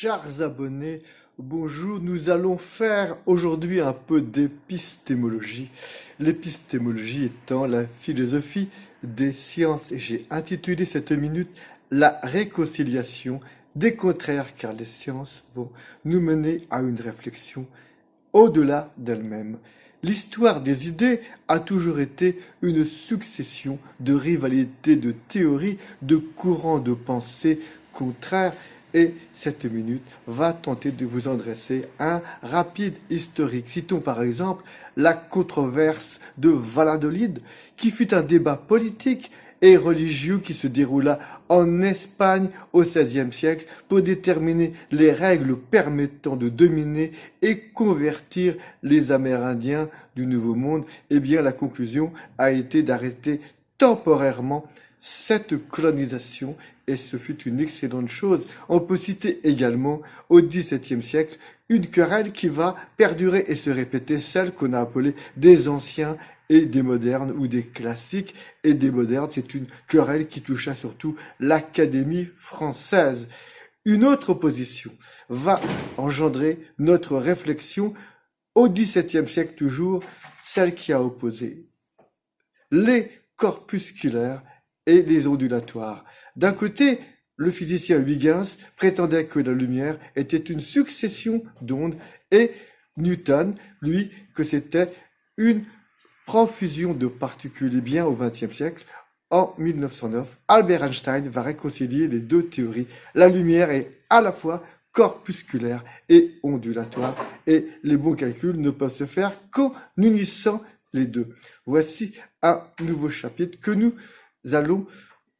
Chers abonnés, bonjour. Nous allons faire aujourd'hui un peu d'épistémologie. L'épistémologie étant la philosophie des sciences. Et j'ai intitulé cette minute La réconciliation des contraires, car les sciences vont nous mener à une réflexion au-delà d'elles-mêmes. L'histoire des idées a toujours été une succession de rivalités, de théories, de courants de pensée contraires, et cette minute va tenter de vous en dresser un rapide historique. Citons par exemple la controverse de Valladolid, qui fut un débat politique et religieux qui se déroula en Espagne au XVIe siècle pour déterminer les règles permettant de dominer et convertir les Amérindiens du Nouveau Monde. Eh bien, la conclusion a été d'arrêter temporairement cette colonisation, et ce fut une excellente chose. On peut citer également, au XVIIe siècle, une querelle qui va perdurer et se répéter, celle qu'on a appelée des anciens et des modernes, ou des classiques et des modernes. C'est une querelle qui toucha surtout l'Académie française. Une autre opposition va engendrer notre réflexion au XVIIe siècle toujours, celle qui a opposé les corpusculaires et les ondulatoires. D'un côté, le physicien Huygens prétendait que la lumière était une succession d'ondes, et Newton, lui, que c'était une profusion de particules. Eh bien, au XXe siècle, en 1909, Albert Einstein va réconcilier les deux théories. La lumière est à la fois corpusculaire et ondulatoire, et les bons calculs ne peuvent se faire qu'en unissant les deux. Voici un nouveau chapitre que nous allons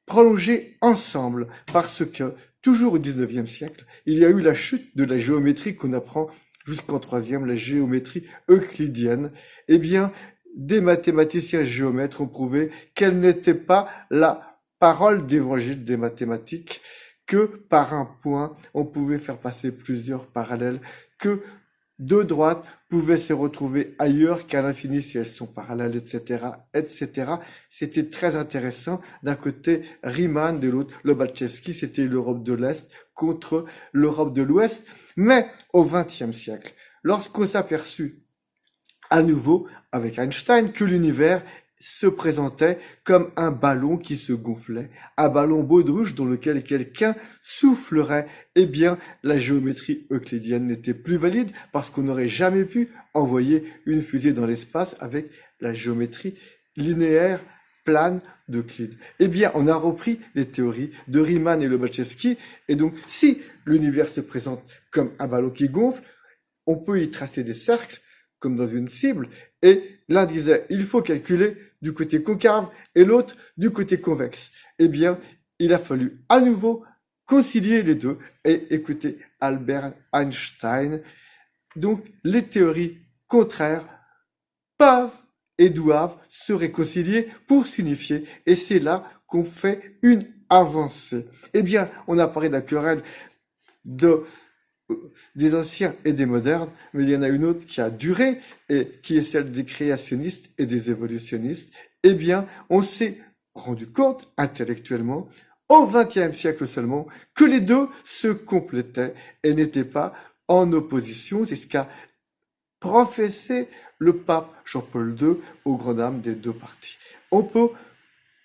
prolonger ensemble, parce que, toujours au XIXe siècle, il y a eu la chute de la géométrie qu'on apprend jusqu'en troisième, la géométrie euclidienne. Eh bien, des mathématiciens géomètres ont prouvé qu'elle n'était pas la parole d'évangile des mathématiques, que par un point, on pouvait faire passer plusieurs parallèles, que deux droites pouvaient se retrouver ailleurs qu'à l'infini si elles sont parallèles, etc., etc. C'était très intéressant. D'un côté, Riemann, de l'autre, Lobachevsky, c'était l'Europe de l'Est contre l'Europe de l'Ouest. Mais au XXe siècle, lorsqu'on s'aperçut à nouveau, avec Einstein, que l'univers se présentait comme un ballon qui se gonflait, un ballon baudruche dans lequel quelqu'un soufflerait, eh bien, la géométrie euclidienne n'était plus valide, parce qu'on n'aurait jamais pu envoyer une fusée dans l'espace avec la géométrie linéaire plane d'Euclide. Eh bien, on a repris les théories de Riemann et Lobachevsky, et donc, si l'univers se présente comme un ballon qui gonfle, on peut y tracer des cercles, comme dans une cible, et l'un disait, il faut calculer du côté concave, et l'autre du côté convexe. Eh bien, il a fallu à nouveau concilier les deux, et écouter Albert Einstein. Donc, les théories contraires peuvent et doivent se réconcilier pour s'unifier, et c'est là qu'on fait une avancée. Eh bien, on a parlé de la querelle des anciens et des modernes, mais il y en a une autre qui a duré, et qui est celle des créationnistes et des évolutionnistes. Eh bien, on s'est rendu compte, intellectuellement, au XXe siècle seulement, que les deux se complétaient et n'étaient pas en opposition. C'est ce qu'a professé le pape Jean-Paul II aux grandes dames des deux parties. On peut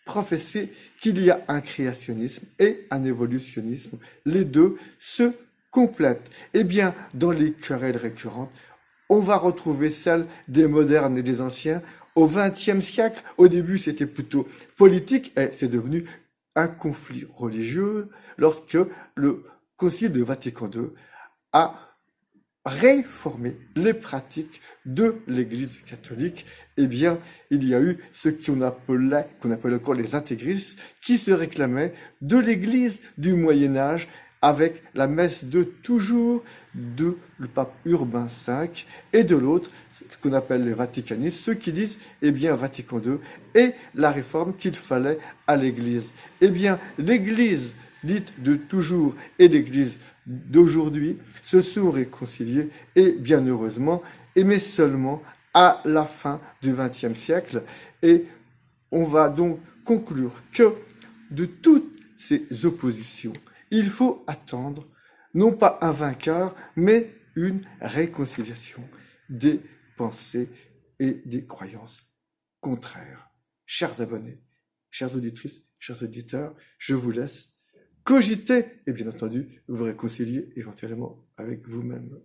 professer qu'il y a un créationnisme et un évolutionnisme. Les deux se complète. Eh bien, dans les querelles récurrentes, on va retrouver celles des modernes et des anciens. Au XXe siècle, au début, c'était plutôt politique, et c'est devenu un conflit religieux lorsque le Concile de Vatican II a réformé les pratiques de l'Église catholique. Eh bien, il y a eu ce qu'on appelle encore les intégristes, qui se réclamaient de l'Église du Moyen-Âge, avec la messe de toujours de le pape Urbain V, et de l'autre, ce qu'on appelle les vaticanistes, ceux qui disent, eh bien, Vatican II et la réforme qu'il fallait à l'Église. Eh bien, l'Église dite de toujours et l'Église d'aujourd'hui se sont réconciliées, et bien heureusement, mais seulement à la fin du XXe siècle. Et on va donc conclure que de toutes ces oppositions, il faut attendre non pas un vainqueur, mais une réconciliation des pensées et des croyances contraires. Chers abonnés, chères auditrices, chers auditeurs, je vous laisse cogiter et bien entendu vous réconcilier éventuellement avec vous-même.